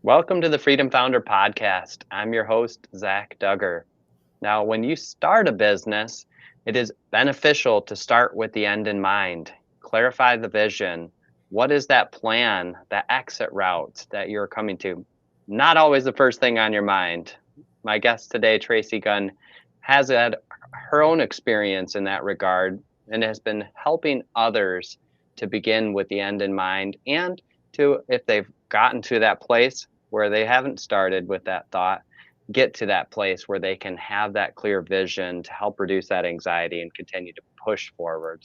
Welcome to the Freedom Founder Podcast. I'm your host, Zach Duggar. Now, when you start a business, it is beneficial to start with the end in mind. Clarify the vision. What is that plan, that exit route that you're coming to? Not always the first thing on your mind. My guest today, Tracy Gunn, has had her own experience in that regard and has been helping others to begin with the end in mind and to, if they've gotten to that place where they haven't started with that thought, get to that place where they can have that clear vision to help reduce that anxiety and continue to push forward.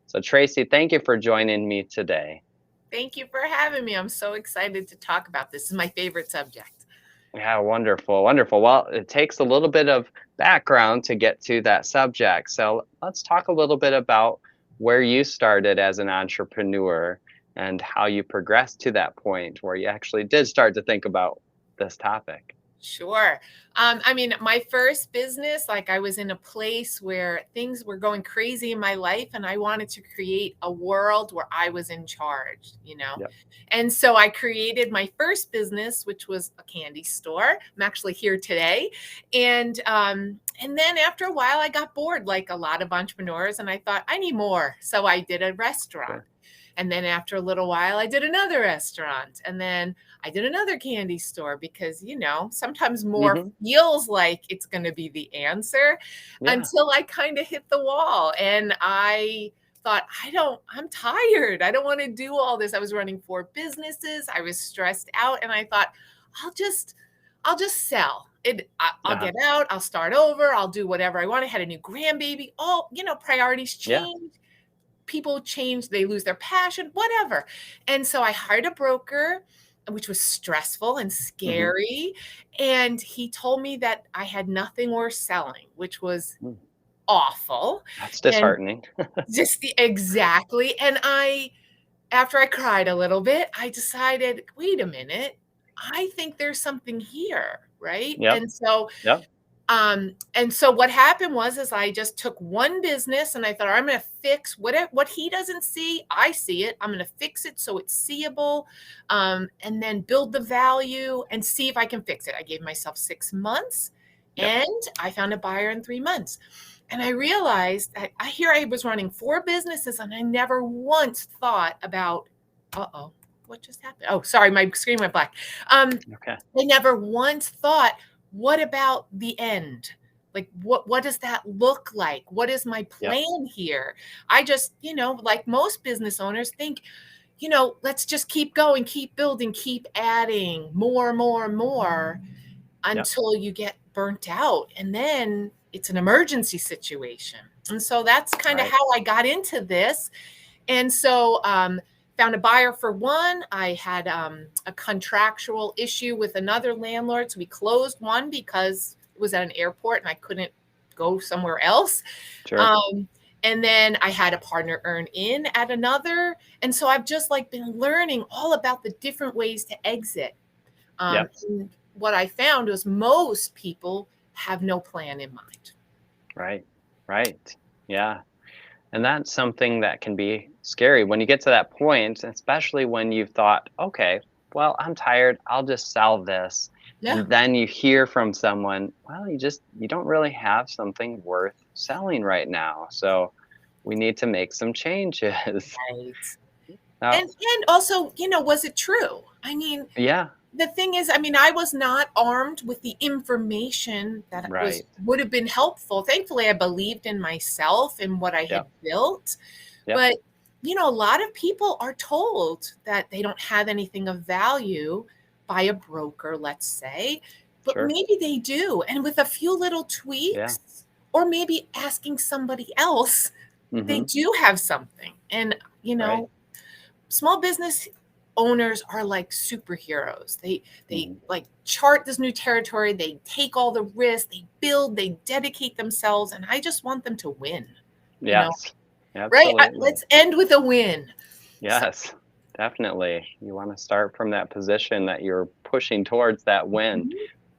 So, Tracy, thank you for joining me today. Thank you for having me. I'm so excited to talk about this. This is my favorite subject. Yeah, wonderful, wonderful. Well, it takes a little bit of background to get to that subject. So, let's talk a little bit about where you started as an entrepreneur and how you progressed to that point where you actually did start to think about this topic. Sure. My first business, I was in a place where things were going crazy in my life, and I wanted to create a world where I was in charge. Yep. And so I created my first business, which was a candy store. I'm actually here today. And then after a while, I got bored, like a lot of entrepreneurs, and I thought, I need more. So I did a restaurant. Sure. And then after a little while, I did another restaurant. And then I did another candy store because, sometimes more feels like it's going to be the answer until I kind of hit the wall. And I thought, I'm tired. I don't want to do all this. I was running 4 businesses. I was stressed out. And I thought, I'll just sell it. I'll get out. I'll start over. I'll do whatever I want. I had a new grandbaby. All, priorities change. Yeah. People change, they lose their passion, whatever. And so I hired a broker, which was stressful and scary. And he told me that I had nothing worth selling, which was awful. That's disheartening. Exactly. And after I cried a little bit, I decided, wait a minute, I think there's something here, right? Yep. And so what happened is I just took one business and I thought, I'm going to fix what he doesn't see. I see it. I'm going to fix it so it's seeable, and then build the value and see if I can fix it. I gave myself 6 months and I found a buyer in 3 months. And I realized that I was running 4 businesses and I never once thought about, what just happened? Oh, sorry, my screen went black. I never once thought, what about the end? Like, what does that look like? What is my plan here? I just, like most business owners think, let's just keep going, keep building, keep adding more until you get burnt out. And then it's an emergency situation. And so that's kind of how I got into this. And so, found a buyer for one. I had a contractual issue with another landlord. So we closed one because it was at an airport and I couldn't go somewhere else. Sure. And then I had a partner earn in at another. And so I've just been learning all about the different ways to exit. And what I found was most people have no plan in mind. Right. Yeah. And that's something that can be scary when you get to that point, especially when you've thought, okay, well, I'm tired. I'll just sell this. Yeah. And then you hear from someone, well, you don't really have something worth selling right now. So we need to make some changes. Right. Now, and also, was it true? The thing is, I was not armed with the information that would have been helpful. Thankfully, I believed in myself and what I had built. But, a lot of people are told that they don't have anything of value by a broker, let's say. But maybe they do. And with a few little tweaks or maybe asking somebody else, they do have something. And, small business owners are like superheroes. They chart this new territory. They take all the risks. They build. They dedicate themselves. And I just want them to win. Yes. Right? Let's end with a win. Yes, definitely. You want to start from that position that you're pushing towards that win.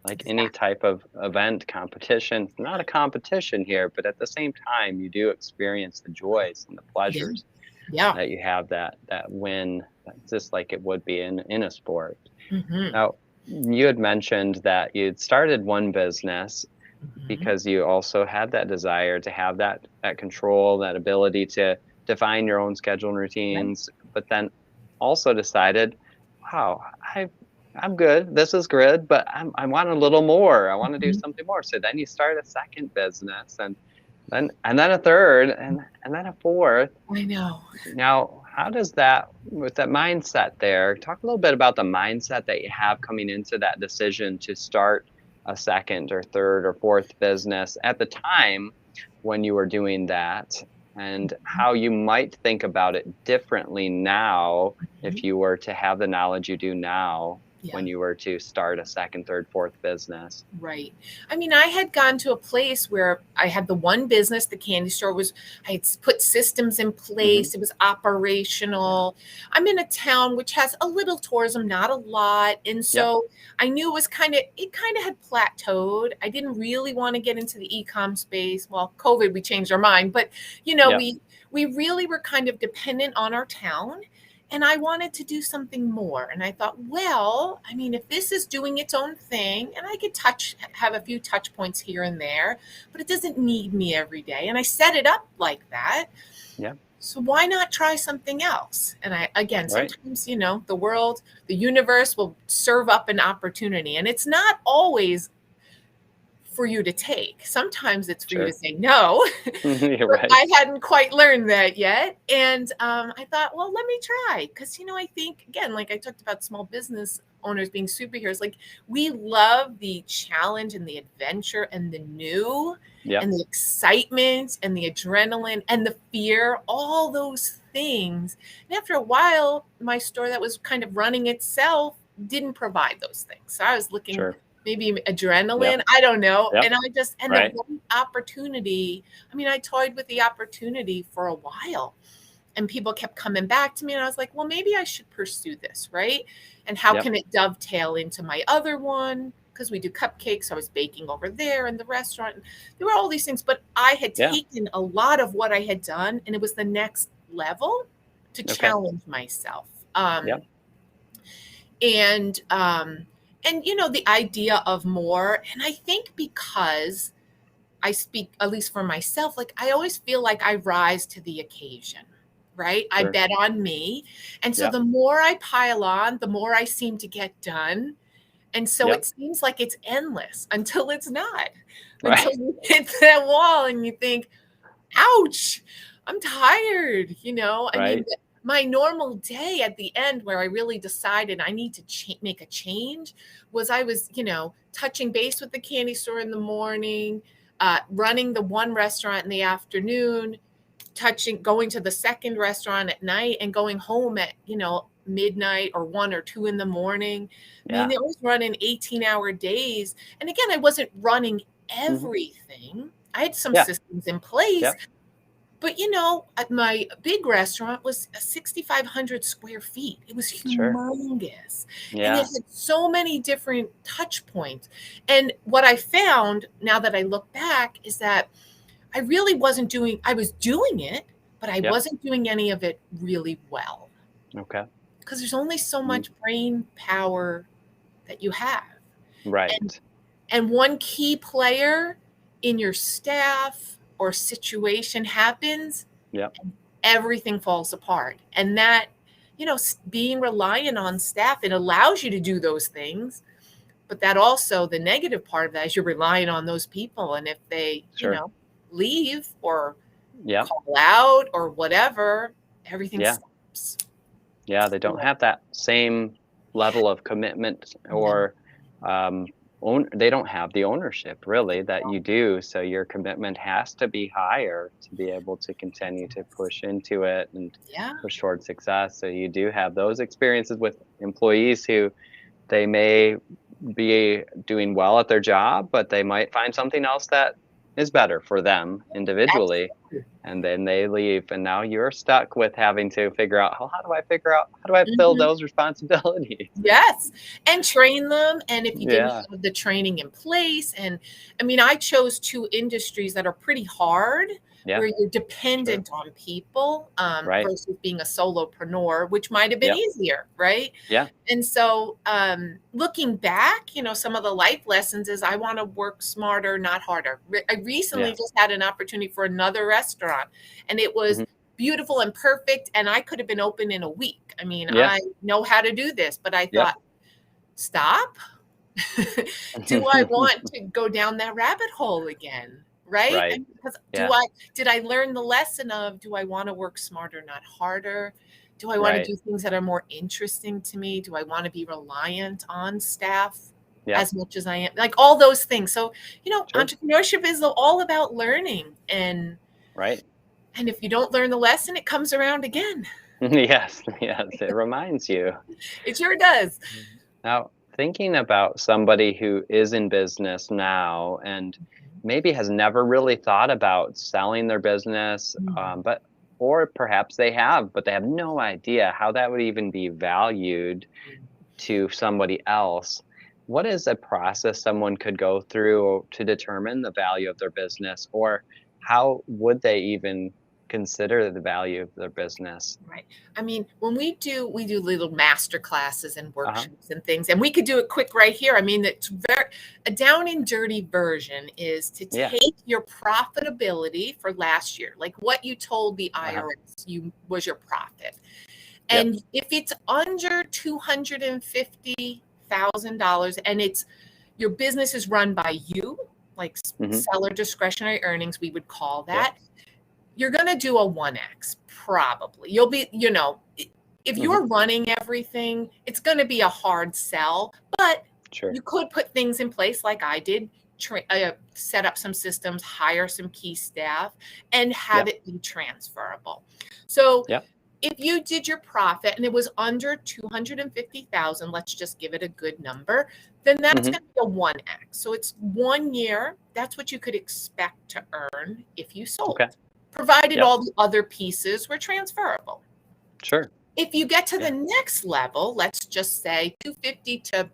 Like any type of event, competition. It's not a competition here, but at the same time, you do experience the joys and the pleasures yeah. that you have that win, just like it would be in a sport. Now, you had mentioned that you'd started one business because you also had that desire to have that control, that ability to define your own schedule and Right. routines, but then also decided, wow, I'm good. This is good, but I want a little more. I want to do Mhm. something more. So then you start a second business, and then a third, and then a fourth. I know. Now, how does that, with that mindset there, talk a little bit about the mindset that you have coming into that decision to start a second or third or fourth business at the time when you were doing that, and how you might think about it differently now if Mhm. you were to have the knowledge you do now Yeah. when you were to start a second, third, fourth business. Right. I mean, I had gone to a place where I had the one business, the candy store was, I had put systems in Hmm. place, it was Yeah. operational. I'm in a town which has a little tourism, not a lot. And Yep. so I knew it kind of had plateaued. I didn't really want to get into the e-com space. Well, COVID, we changed our mind, but Yep. we really were kind of dependent on our town. And I wanted to do something more. And I thought, well, I mean, if this is doing its own thing, and I could have a few touch points here and there, but it doesn't need me every day. And I set it up like that. Yeah. So why not try something else? And again, Right. sometimes, the world, the universe will serve up an opportunity. And it's not always for you to take. Sometimes it's for you to Sure. say no. You're But right. I hadn't quite learned that yet. And I thought, well, let me try. Because, I think, again, like I talked about small business owners being superheroes, like we love the challenge and the adventure and the new Yep. and the excitement and the adrenaline and the fear, all those things. And after a while, my store that was kind of running itself didn't provide those things. So I was looking Sure. maybe adrenaline, Yep. I don't know. Yep. And the Right. right opportunity, I mean, I toyed with the opportunity for a while and people kept coming back to me. And I was like, well, maybe I should pursue this, right? And how Yep. can it dovetail into my other one? Because we do cupcakes. I was baking over there in the restaurant. And there were all these things, but I had Yeah. taken a lot of what I had done and it was the next level to Okay. challenge myself. Yep. And the idea of more, and I think because I speak at least for myself, like I always feel like I rise to the occasion, right? I Sure. bet on me, and so Yep. the more I pile on, the more I seem to get done, and so it Yep. seems like it's endless until it's not, until Right. you hit that wall and you think, ouch, I'm tired. I mean, Right. my normal day at the end where I really decided I need to make a change was I was, touching base with the candy store in the morning, running the one restaurant in the afternoon, going to the second restaurant at night and going home at, midnight or 1 or 2 in the morning. I mean, Yeah. they always running 18-hour days. And again, I wasn't running Hmm. everything. I had some Yeah. systems in place, Yep. but at my big restaurant was 6,500 square feet. It was Sure. humongous. And it Yeah. had so many different touch points. And what I found now that I look back is that I was doing it, but I Yep. wasn't doing any of it really well. Okay. Because there's only so Mm. much brain power that you have. And Right. and one key player in your staff or situation happens, Yep. everything falls apart. And that, being reliant on staff, it allows you to do those things. But that also, the negative part of that is you're relying on those people. And if they, Sure. leave or Yep. call out or whatever, everything Yeah. stops. Yeah. They don't have that same level of commitment No. or they don't have the ownership really that you do. So your commitment has to be higher to be able to continue to push into it and Yeah. push toward success. So you do have those experiences with employees who they may be doing well at their job, but they might find something else that is better for them individually. Absolutely. And then they leave, and now you're stuck with having to figure out, how do I figure out how do I fill Mhm. those responsibilities? Yes, and train them, and if you didn't Yeah. have the training in place, and I mean, I chose 2 industries that are pretty hard, where you're dependent on people versus being a solopreneur, which might have been easier, right? Yeah. And so looking back, some of the life lessons is I want to work smarter, not harder. I recently just had an opportunity for another restaurant, and it was beautiful and perfect, and I could have been open in a week. I mean, I know how to do this, but I thought, stop. Do I want to go down that rabbit hole again? Right? Because did I learn the lesson of, do I want to work smarter, not harder? Do I want to do things that are more interesting to me? Do I want to be reliant on staff as much as I am? Like all those things. So, entrepreneurship is all about learning, and and if you don't learn the lesson, it comes around again. Yes, it reminds you. It sure does. Now, thinking about somebody who is in business now and maybe has never really thought about selling their business, or perhaps they have, but they have no idea how that would even be valued to somebody else. What is a process someone could go through to determine the value of their business, or how would they even consider the value of their business? Right. I mean, when we do little master classes and workshops and things, and we could do it quick right here. I mean, it's a down and dirty version is to take your profitability for last year, like what you told the IRS was your profit. And if it's under $250,000 and your business is run by you, like seller discretionary earnings, we would call that. You're going to do a 1X probably. You'll be, if you're running everything, it's going to be a hard sell, but you could put things in place like I did, set up some systems, hire some key staff, and have it be transferable. So if you did your profit and it was under 250,000, let's just give it a good number, then that's going to be a 1X. So it's 1 year. That's what you could expect to earn if you sold. Provided all the other pieces were transferable. Sure. If you get to the next level, let's just say 250 to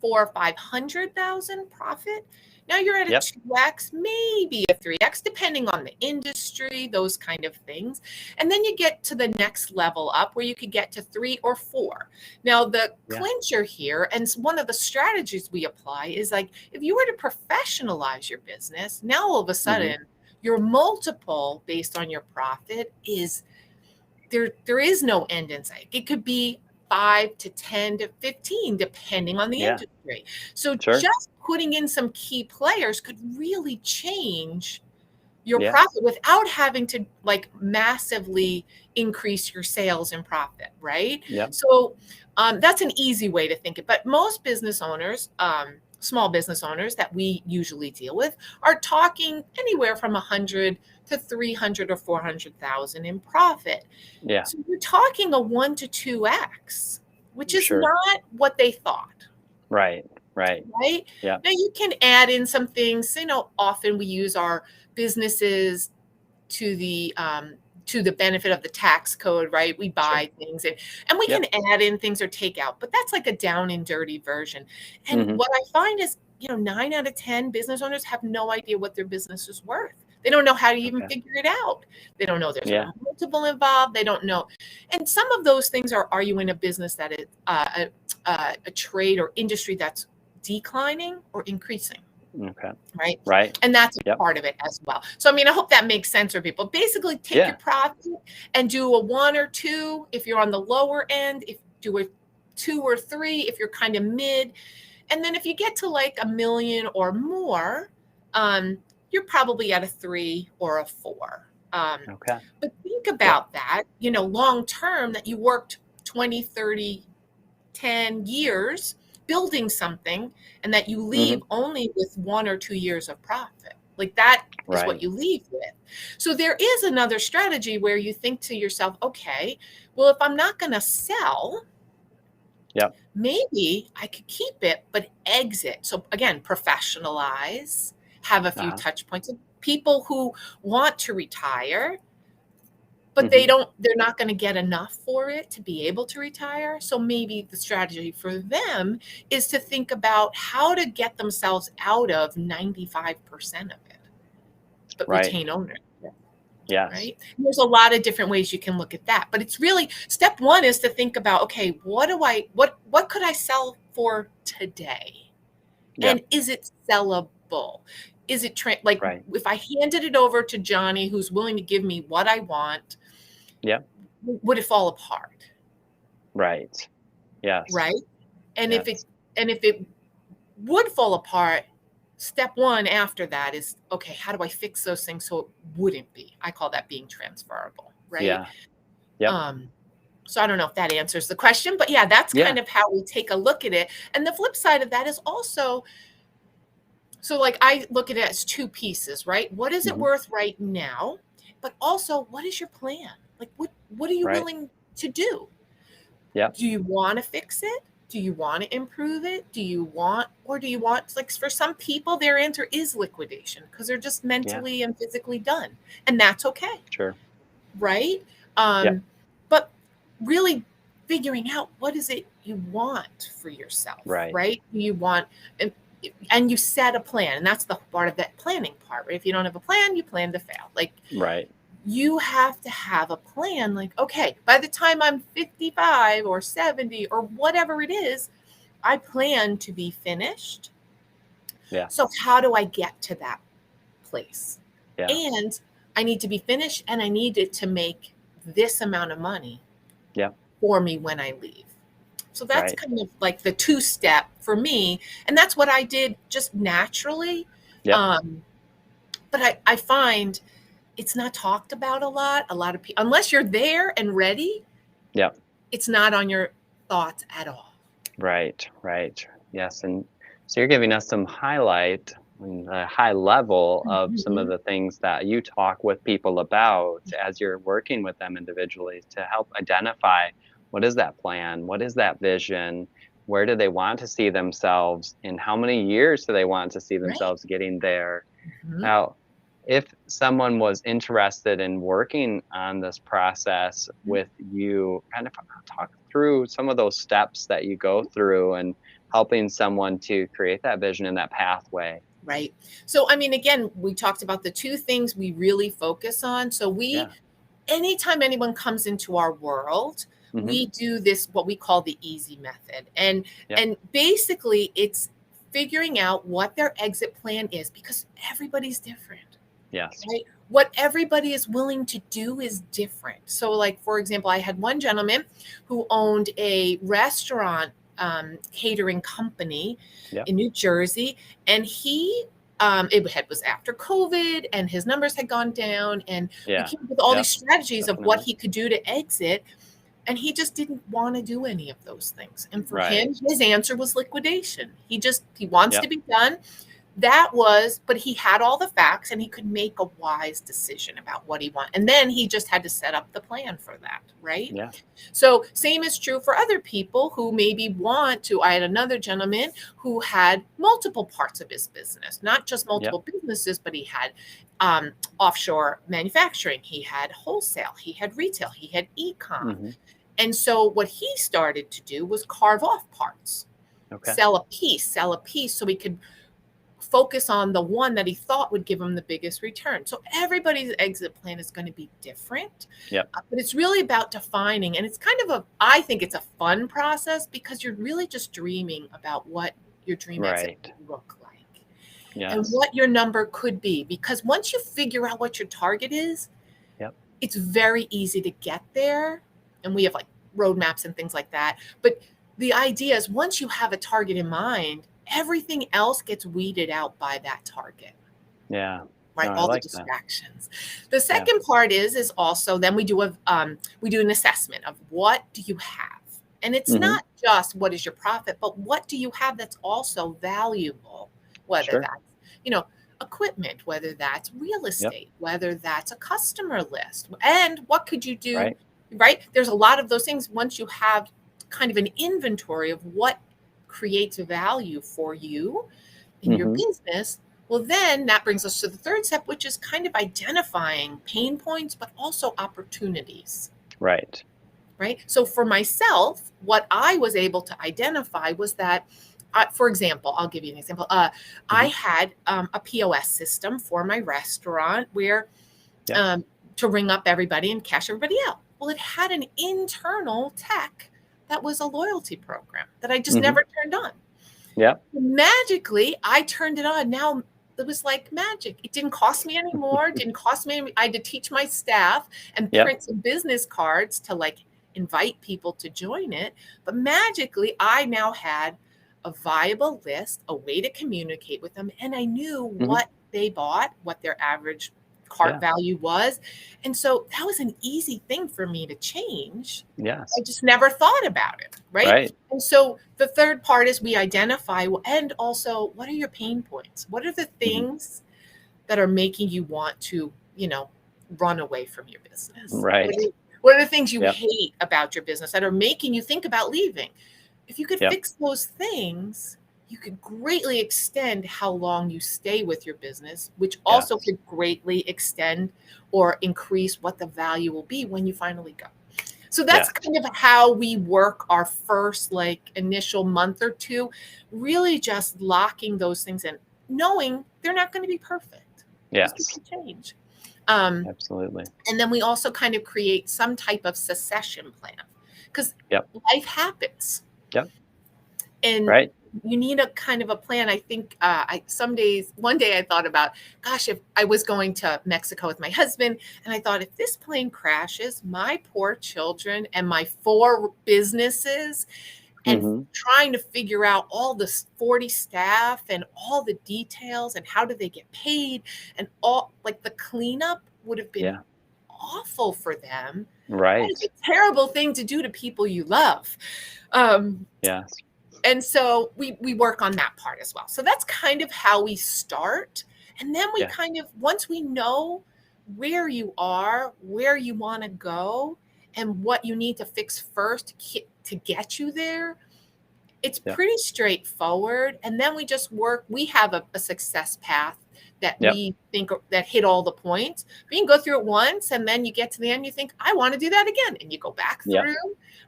400,000 or 500,000 profit. Now you're at a 2X, maybe a 3X, depending on the industry, those kind of things. And then you get to the next level up where you could get to 3 or 4. Now the clincher here, and one of the strategies we apply is like, if you were to professionalize your business, now all of a sudden, your multiple based on your profit is there is no end in sight. It could be 5 to 10 to 15, depending on the industry. So just putting in some key players could really change your profit without having to like massively increase your sales and profit, right? So that's an easy way to think it. But most business owners, small business owners that we usually deal with are talking anywhere from 100 to 300 or 400,000 in profit. So you're talking a 1 to 2X, which is not what they thought. Right. Now you can add in some things. Often we use our businesses to the benefit of the tax code, right? We buy things and we can add in things or take out, but that's like a down and dirty version. And what I find is, 9 out of 10 business owners have no idea what their business is worth. They don't know how to even figure it out. They don't know there's a multiple involved. They don't know. And some of those things are you in a business that is a trade or industry that's declining or increasing? Right. And that's a part of it as well. So, I hope that makes sense for people. Basically, take your profit and do a 1 or 2 if you're on the lower end, if do a 2 or 3 if you're kind of mid. And then if you get to like $1 million or more, you're probably at a 3 or a 4. But think about that, long term, that you worked 20, 30, 10 years building something, and that you leave only with 1 or 2 years of profit. Like that is what you leave with. So there is another strategy where you think to yourself, okay, well, if I'm not going to sell, maybe I could keep it, but exit. So again, professionalize, have a few touch points of people who want to retire, but they're not going to get enough for it to be able to retire. So maybe the strategy for them is to think about how to get themselves out of 95% of it, but retain ownership. Yes. Right. And there's a lot of different ways you can look at that, but it's really step one is to think about, okay, what could I sell for today? Yeah. And is it sellable? Is it like Right. if I handed it over to Johnny, who's willing to give me what I want, Yeah. would it fall apart? Right. Yes. Right. And if Yes. it would fall apart, step one after that is, okay, how do I fix those things so it wouldn't be? I call that being transferable, right? Yeah. Yep. So I don't know if that answers the question, but yeah, that's Yeah. kind of how we take a look at it. And the flip side of that is also, so like I look at it as two pieces, right? What is it Mm-hmm. worth right now? But also, what is your plan? Like what are you Right. willing to do? Yep. Do you want to fix it? Do you want to improve it? Do you want, like for some people, their answer is liquidation because they're just Yeah. mentally and physically done. And that's okay. Sure. Right. Yep. But really figuring out what is it you want for yourself, Right. right? You want, and you set a plan. And that's the part of that planning part, right? If you don't have a plan, you plan to fail. Like, Right. you have to have a plan. Like, okay, by the time I'm 55 or 70 or whatever it is, I plan to be finished. Yeah. So how do I get to that place? Yeah. And I need to be finished and I need it to make this amount of money for me when I leave. So that's kind of like the two-step for me. And that's what I did just naturally. Yep. But I find it's not talked about a lot. A lot of people, unless you're there and ready, it's not on your thoughts at all. Right. Right. Yes. And so you're giving us some highlight and a high level of some of the things that you talk with people about as you're working with them individually to help identify what is that plan, what is that vision, where do they want to see themselves, and how many years do they want to see themselves getting there. Now, if someone was interested in working on this process with you, kind of talk through some of those steps that you go through and helping someone to create that vision and that pathway. Right. So, I mean, again, we talked about the two things we really focus on. So anytime anyone comes into our world, we do this, what we call the easy method. And basically it's figuring out what their exit plan is because everybody's different. Yes. Right? What everybody is willing to do is different. So like, for example, I had one gentleman who owned a restaurant catering company in New Jersey. And he, it was after COVID and his numbers had gone down. And we came up with all these strategies of what he could do to exit. And he just didn't want to do any of those things. And for him, his answer was liquidation. He wants to be done. But he had all the facts and he could make a wise decision about what he wanted. And then he just had to set up the plan for that, right? Yeah. So same is true for other people who maybe I had another gentleman who had multiple parts of his business, not just multiple businesses, but he had offshore manufacturing, he had wholesale, he had retail, he had e-com. And so what he started to do was carve off parts, sell a piece so he could focus on the one that he thought would give him the biggest return. So everybody's exit plan is going to be different. But it's really about defining, and it's kind of I think it's a fun process because you're really just dreaming about what your dream exit would look like and what your number could be. Because once you figure out what your target is, it's very easy to get there. And we have like roadmaps and things like that. But the idea is once you have a target in mind, everything else gets weeded out by that target. Yeah. Right. All the distractions. The second part is also then we do an assessment of what do you have? And it's not just what is your profit, but what do you have that's also valuable, whether that's, equipment, whether that's real estate, whether that's a customer list, and what could you do, right? There's a lot of those things. Once you have kind of an inventory of what creates value for you in your business, well, then that brings us to the third step, which is kind of identifying pain points, but also opportunities. Right. So for myself, what I was able to identify was that, for example, I'll give you an example. I had a POS system for my restaurant where to ring up everybody and cash everybody out. Well, it had an internal tech that was a loyalty program that I just never turned on. Yeah. Magically, I turned it on. Now it was like magic. It didn't cost me anymore. It didn't cost me. I had to teach my staff and print some business cards to like invite people to join it. But magically, I now had a viable list, a way to communicate with them. And I knew what they bought, what their average cart value was. And so that was an easy thing for me to change. Yes. I just never thought about it. Right. And so the third part is we identify, and also what are your pain points? What are the things that are making you want to, run away from your business? Right. What are the things you hate about your business that are making you think about leaving? If you could fix those things, you could greatly extend how long you stay with your business, which also could greatly extend or increase what the value will be when you finally go. So that's kind of how we work our first initial month or two, really just locking those things in, knowing they're not going to be perfect. Yes. Those can change. Absolutely. And then we also kind of create some type of succession plan because life happens. Yep. And you need a kind of a plan. I think one day I thought about, gosh, if I was going to Mexico with my husband, and I thought, if this plane crashes, my poor children and my 4 businesses, and trying to figure out all the 40 staff and all the details and how do they get paid, and all the cleanup would have been awful for them. Right. It's a terrible thing to do to people you love. Yes. And so we work on that part as well. So that's kind of how we start. And then we kind of, once we know where you are, where you want to go, and what you need to fix first to get you there, it's pretty straightforward. And then we just work. We have a success path that we think that hit all the points. But you can go through it once, and then you get to the end, you think, I want to do that again. And you go back through,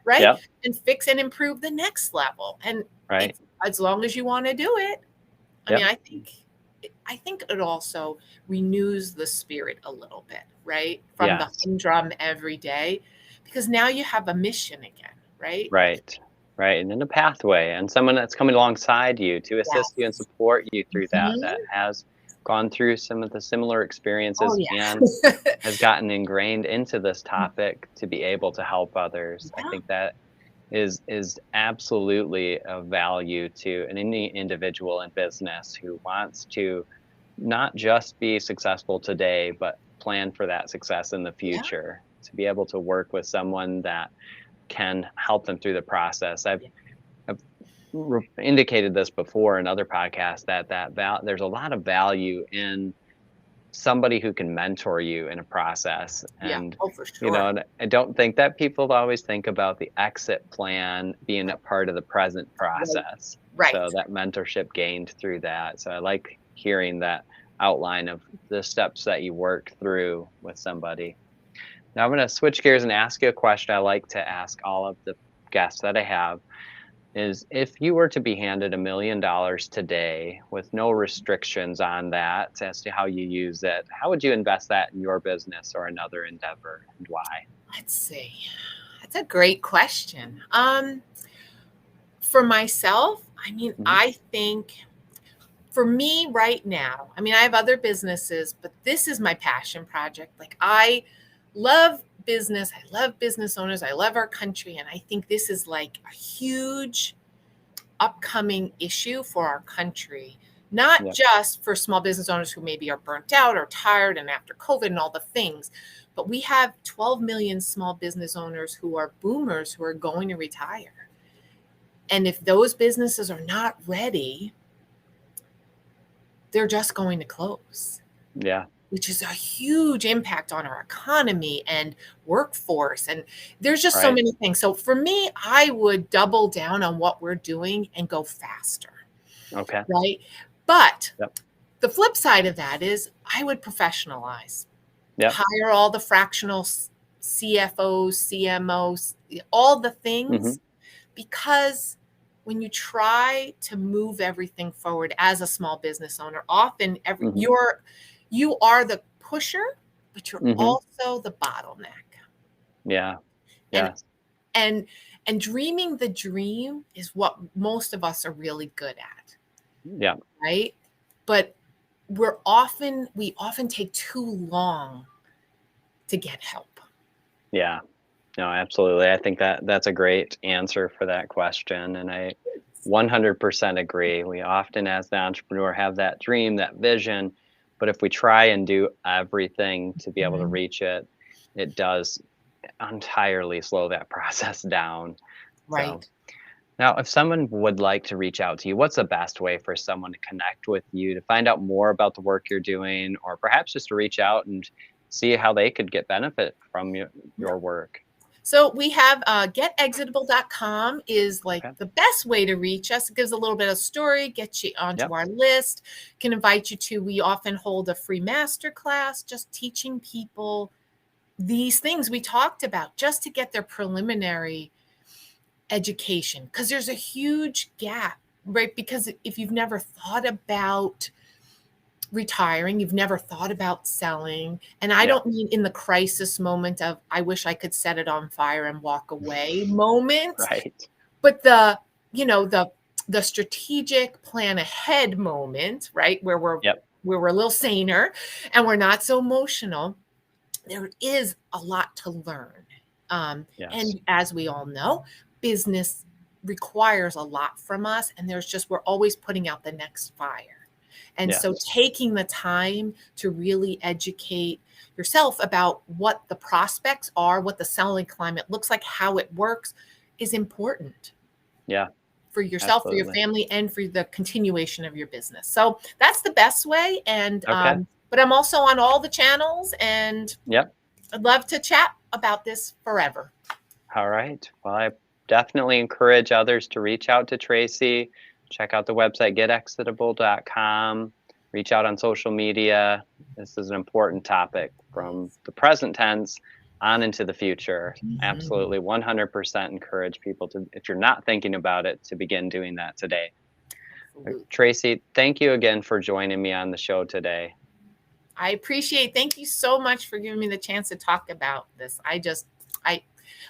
and fix and improve the next level. And as long as you want to do it, I mean, I think it also renews the spirit a little bit, right? From the humdrum every day, because now you have a mission again, right? Right. And then a pathway and someone that's coming alongside you to assist you and support you through that has gone through some of the similar experiences and has gotten ingrained into this topic to be able to help others. I think that is absolutely of value to any individual in business who wants to not just be successful today, but plan for that success in the future. To be able to work with someone that can help them through the process. I've indicated this before in other podcasts that there's a lot of value in somebody who can mentor you in a process. And for sure. And I don't think that people always think about the exit plan being a part of the present process. Right. So that mentorship gained through that. So I like hearing that outline of the steps that you work through with somebody. Now I'm going to switch gears and ask you a question I like to ask all of the guests that I have. Is if you were to be handed $1 million today with no restrictions on that as to how you use it, how would you invest that in your business or another endeavor, and why? Let's see. That's a great question. For myself, I mean, I think for me right now, I mean, I have other businesses, but this is my passion project. I love business. I love business owners. I love our country. And I think this is a huge upcoming issue for our country, not just for small business owners who maybe are burnt out or tired and after COVID and all the things, but we have 12 million small business owners who are boomers who are going to retire. And if those businesses are not ready, they're just going to close. Yeah. Which is a huge impact on our economy and workforce. And there's just so many things. So for me, I would double down on what we're doing and go faster. Okay. Right. But the flip side of that is I would professionalize, hire all the fractional CFOs, CMOs, all the things, because when you try to move everything forward as a small business owner, often you are the pusher, but you're also the bottleneck. Yeah. And Yes. and dreaming the dream is what most of us are really good at. Yeah. Right? But we often take too long to get help. Yeah. No, absolutely. I think that that's a great answer for that question. And I 100% agree. We often, as the entrepreneur, have that dream, that vision. But if we try and do everything to be able to Mhm. reach it, it does entirely slow that process down. So, Right. now if someone would like to reach out to you, what's the best way for someone to connect with you to find out more about the work you're doing, or perhaps just to reach out and see how they could get benefit from your work? So we have getexitable.com is like Okay. the best way to reach us. It gives a little bit of story, gets you onto Yep. our list, can invite you to, we often hold a free masterclass just teaching people these things we talked about just to get their preliminary education. Because there's a huge gap, right? Because if you've never thought about retiring, you've never thought about selling. And I Yeah. don't mean in the crisis moment of, I wish I could set it on fire and walk away moment, Right. but the strategic plan ahead moment, right? Yep. Where we're a little saner and we're not so emotional. There is a lot to learn. Yes. And as we all know, business requires a lot from us. And we're always putting out the next fire. And so Yes. taking the time to really educate yourself about what the prospects are, what the selling climate looks like, how it works is important Yeah. for yourself, for your Absolutely. family, and for the continuation of your business. So that's the best way. And Okay. but I'm also on all the channels, and Yep. I'd love to chat about this forever. All right. Well, I definitely encourage others to reach out to Tracy. Check out the website getexitable.com. Reach out on social media. This is an important topic from the present tense on into the future. Mhm. Absolutely 100% encourage people to, if you're not thinking about it, to begin doing that today. Absolutely. Tracy, thank you again for joining me on the show today. I appreciate. Thank you so much for giving me the chance to talk about this. I,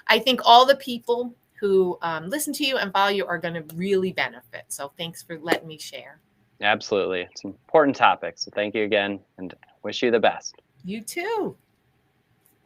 I think all the people who listen to you and follow you are going to really benefit. So thanks for letting me share. Absolutely. It's an important topic. So thank you again and wish you the best. You too.